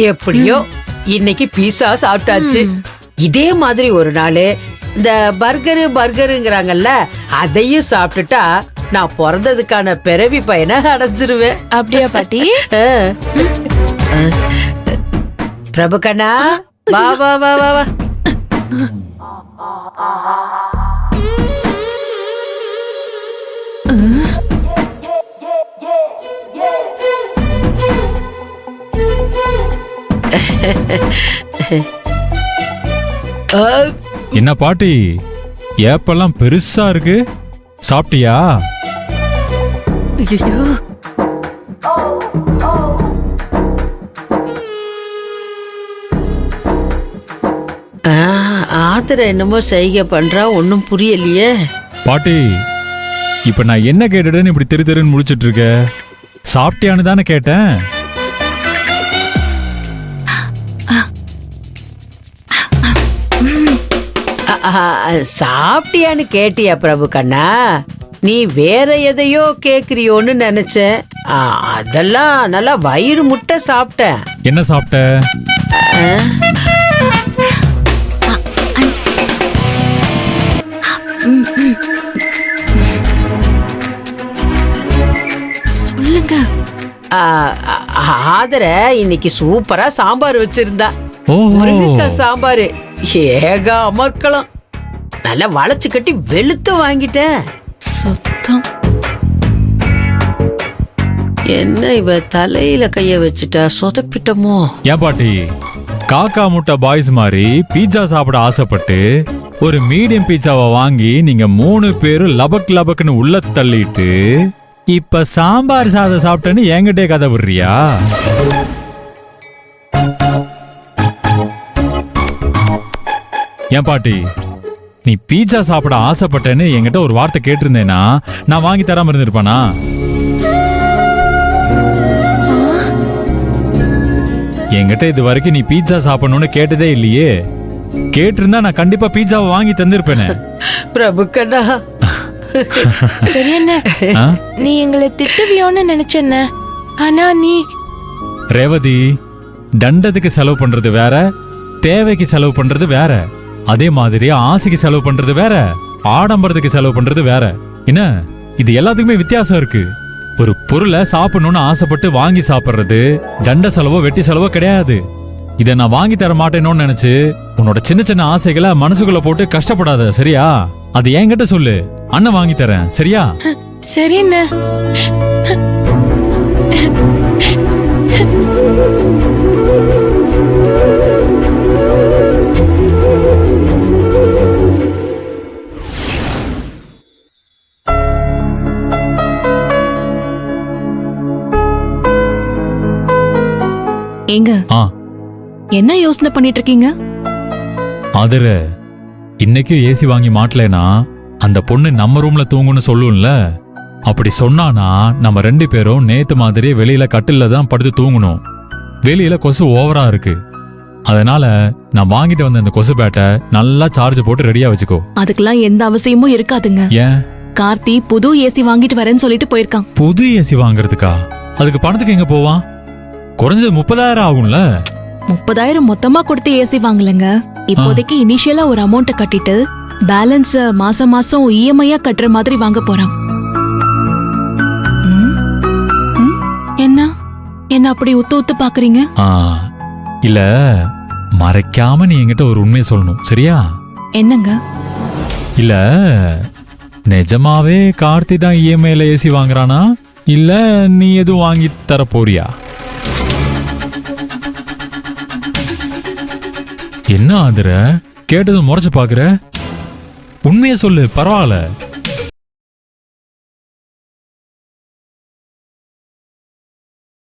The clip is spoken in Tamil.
எப்படியோ இன்னைக்கு பீஸா சாப்பிட்டாச்சு. இதே மாதிரி ஒரு நாள் இந்த பர்கருங்கிறாங்கல்ல, அதையும் சாப்பிட்டுட்டா நான் பிறந்ததுக்கான பிறவி பயனை அடைஞ்சிருவேன். அப்படியா பாட்டி? பிரபுகண்ணா, வா வா வா வா வா. என்ன பாட்டி, ஏப்பெல்லாம் பெருசா இருக்கு, சாப்பிட்டியா? ஆத்திர என்னமோ செய்கை பண்றா, ஒன்னும் புரியலையே. பாட்டி, இப்ப நான் என்ன கேட்டுட்டேன்னு இப்படி தெரு தெருன்னு முடிச்சிட்டு இருக்க? சாப்பிட்டியான்னு தானே கேட்டேன். சாப்பிட்டியான்னு கேட்டியா பிரபு கண்ணா? நீ வேற எதையோ கேக்குறியோன்னு நினைச்சேன். அதெல்லாம் நல்லா வயிறு முட்டை சாப்பிட்டேன். என்ன சாப்பிட்ட? சொல்லுங்க. ஆதர இன்னைக்கு சூப்பரா சாம்பார் வச்சிருந்தா. முருங்கைக்காய் சாம்பார் ஏக அமர்க்கலாம். நல்லா வளைச்சு கட்டி வெளுத்து வாங்கிட்டேன். சுத்தம். என்ன இவ தலையில கைய வச்சுட்டா, சொதப்பிட்டமோ? ஏன் பாட்டி, காக்கா முட்டை பாய்ஸ் மாதிரி பீட்சா சாப்பிட ஆசைப்பட்டு ஒரு மீடியம் பீட்சாவை வாங்கி நீங்க 3 பேரும் லபக் லபக்குன்னு உள்ள தள்ளிட்டு இப்ப சாம்பார் சாதம் சாப்பிட்டேன்னு என்கிட்டே கதை விடுறியா? ஏன் பாட்டி, நீ பீட்சா சாப்பிட ஆசைப்பட்டேன்னு என்கிட்ட ஒரு வார்த்தை கேட்டிருந்தேனா நான் வாங்கி தராம இருந்திருப்பானா? என்கிட்ட இது வரைக்கும் நீ பீட்சா சாப்பிடணும்னு கேட்டதே இல்லையே. கேட்டிருந்தா நான் கண்டிப்பா பீட்சாவை வாங்கி தந்திருப்பேனே. பிரபுக்கண்ணா, பெரியண்ணே, நீ எங்களை திட்டுவியோன்னு நினைச்சேன்ன. ஆனா நீ ரேவதி, தண்டத்துக்கு செலவு பண்றது வேற, தேவைக்கு செலவு பண்றது வேற. அதே மாதிரி ஆசைக்கு செலவு பண்றது வேற, ஆடம்பரத்துக்கு செலவு பண்றது வேற. என்ன, இது எல்லாத்துக்குமே வித்தியாசம் இருக்கு. ஒரு பொருளை சாப்பிடணும்னு ஆசைப்பட்டு வாங்கி சாப்பிடுறது தண்ட செலவோ வெட்டி செலவோ கிடையாது. இதை நான் வாங்கி தர மாட்டேன்னு நினைச்சு உன்னோட சின்ன சின்ன ஆசைகளை மனசுக்குள்ள போட்டு கஷ்டப்படாத, சரியா? அது என்கிட்ட சொல்லு, அண்ணன் வாங்கி தரேன், சரியா? சரிண்ணே. ஏங்க, என்ன யோசனை பண்ணிட்டு இருக்கீங்க? அதுல இன்னைக்கும் ஏசி வாங்கி மாட்டலனா அந்த பொண்ணு நம்ம ரூம்ல தூங்குன்னு சொல்லும்ல. அப்படி சொன்னானா நம்ம 2 பேரும் நேத்து மாதிரி வெளியில கட்டில தான் படுத்து தூங்கணும். வெளியில கொசு ஓவரா இருக்கு. அதனால நான் வாங்கிட்டு வந்த இந்த கொசு பேட்டை நல்லா சார்ஜ் போட்டு ரெடியா வச்சுக்கோ. அதுக்கெல்லாம் எந்த அவசியமும் இருக்காதுங்க. ஏன்? கார்த்தி புது ஏசி வாங்கிட்டு வரேன்னு சொல்லிட்டு போயிருக்கான். புது ஏசி வாங்குறதுக்கா? அதுக்கு பணத்துக்கு எங்க போவான்? குறைஞ்சது 30,000 ஆகும்ல. 30,000 மொத்தமா கொடுத்து ஏசி வாங்கலங்க. இப்போதைக்கு இனிஷியலா ஒரு அமௌண்ட்டை கட்டிட்டு பேலன்ஸ் மாசம் மாசம் இஎம்ஐயா கட்டுற மாதிரி வாங்க போறான். என்ன என்ன அப்படி உத்து பாக்குறீங்க? இல்ல, மறைக்காம நீ என்கிட்ட ஒரு உண்மையை சொல்லணும், சரியா? என்னங்க? இல்ல, நிஜமாவே கார்த்தி தான் இஎம்ஐல ஏசி வாங்குறானா இல்ல நீ எதுவும் வாங்கி தர போறியா? என்ன ஆதுர, கேட்டது முறைச்சு பாக்குற? உண்மையை சொல்லு, பரவாயில்ல.